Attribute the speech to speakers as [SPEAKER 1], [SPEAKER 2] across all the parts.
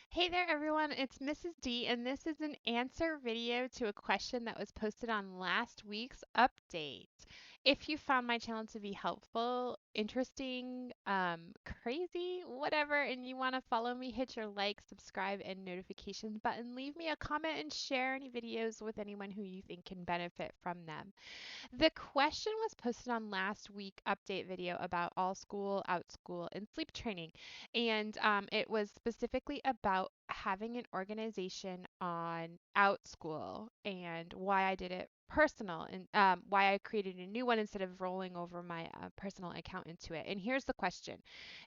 [SPEAKER 1] Hey there, everyone. It's Mrs. D, and this is an answer video to a question that was posted on last week's update. If you found my channel to be helpful, interesting, crazy, whatever, and you want to follow me, hit your like, subscribe, and notifications button. Leave me a comment and share any videos with anyone who you think can benefit from them. The question was posted on last week update video about Allschool, Outschool, and sleep training. And it was specifically about having an organization on Outschool and why I did it personal and why I created a new one instead of rolling over my personal account into it. And here's the question.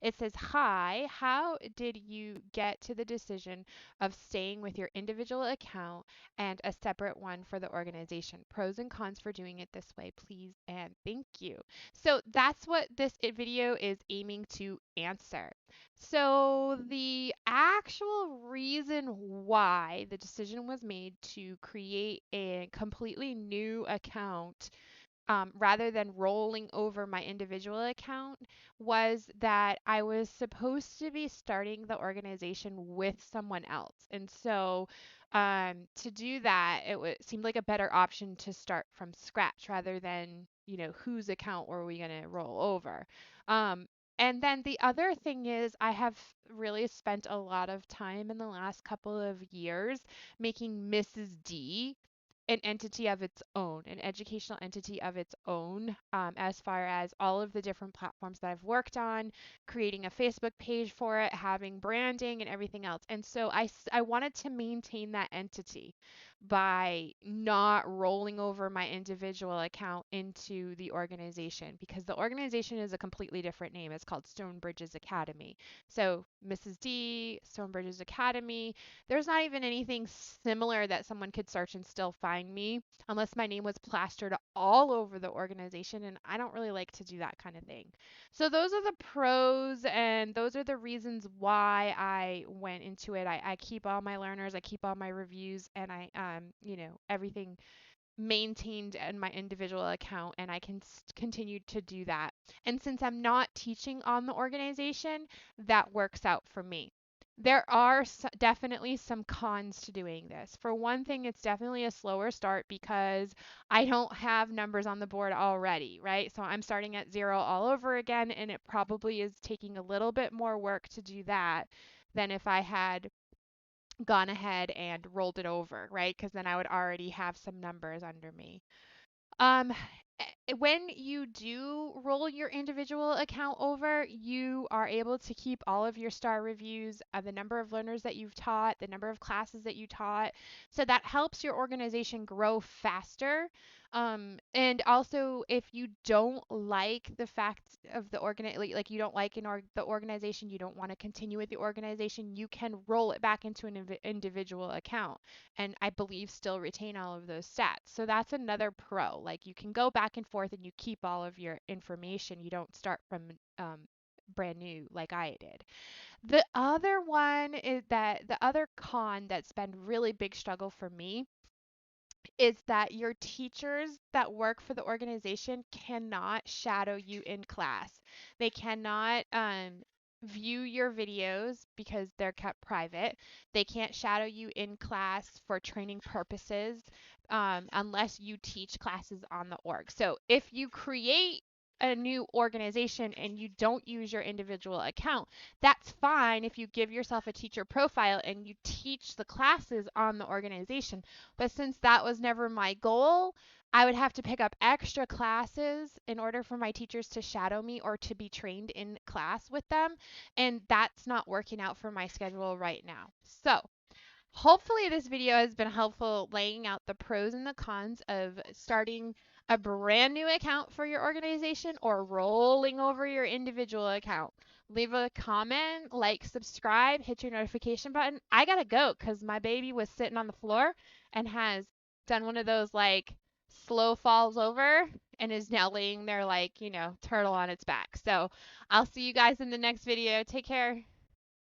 [SPEAKER 1] It says, "Hi, how did you get to the decision of staying with your individual account and a separate one for the organization? Pros and cons for doing it this way, please and thank you." So that's what this video is aiming to answer. So the actual reason why the decision was made to create a completely new account rather than rolling over my individual account was that I was supposed to be starting the organization with someone else. And so to do that, seemed like a better option to start from scratch rather than, whose account were we going to roll over. Um, and then the other thing is, I have really spent a lot of time in the last couple of years making Mrs. D an entity of its own, an educational entity of its own, as far as all of the different platforms that I've worked on, creating a Facebook page for it, having branding and everything else. And so I wanted to maintain that entity by not rolling over my individual account into the organization because the organization is a completely different name. It's called Stonebridges Academy. So Mrs. D, Stonebridges Academy, there's not even anything similar that someone could search and still find me unless my name was plastered all over the organization, and I don't really like to do that kind of thing. So those are the pros and those are the reasons why I went into it. I keep all my learners, I keep all my reviews, and everything maintained in my individual account, and I can continue to do that. And since I'm not teaching on the organization, that works out for me. There are definitely some cons to doing this. For one thing, it's definitely a slower start because I don't have numbers on the board already, right? So I'm starting at zero all over again, and it probably is taking a little bit more work to do that than if I had gone ahead and rolled it over, right? Because then I would already have some numbers under me. Um, when you do roll your individual account over, you are able to keep all of your star reviews, the number of learners that you've taught, the number of classes that you taught. So that helps your organization grow faster. And also, if you don't like the fact of the like you don't like the organization, you don't want to continue with the organization, you can roll it back into an individual account and I believe still retain all of those stats. So that's another pro. Like you can go back and forth and you keep all of your information. You don't start from brand new like I did. The other one is that the other con that's been really big struggle for me is that your teachers that work for the organization cannot shadow you in class. They cannot view your videos because they're kept private. They can't shadow you in class for training purposes unless you teach classes on the org. So if you create a new organization and you don't use your individual account, that's fine if you give yourself a teacher profile and you teach the classes on the organization. But since that was never my goal, I would have to pick up extra classes in order for my teachers to shadow me or to be trained in class with them. And that's not working out for my schedule right now. So, hopefully, this video has been helpful laying out the pros and the cons of starting a brand new account for your organization or rolling over your individual account. Leave a comment, like, subscribe, hit your notification button. I gotta go because my baby was sitting on the floor and has done one of those like slow falls over and is now laying there like, turtle on its back. So I'll see you guys in the next video. Take care.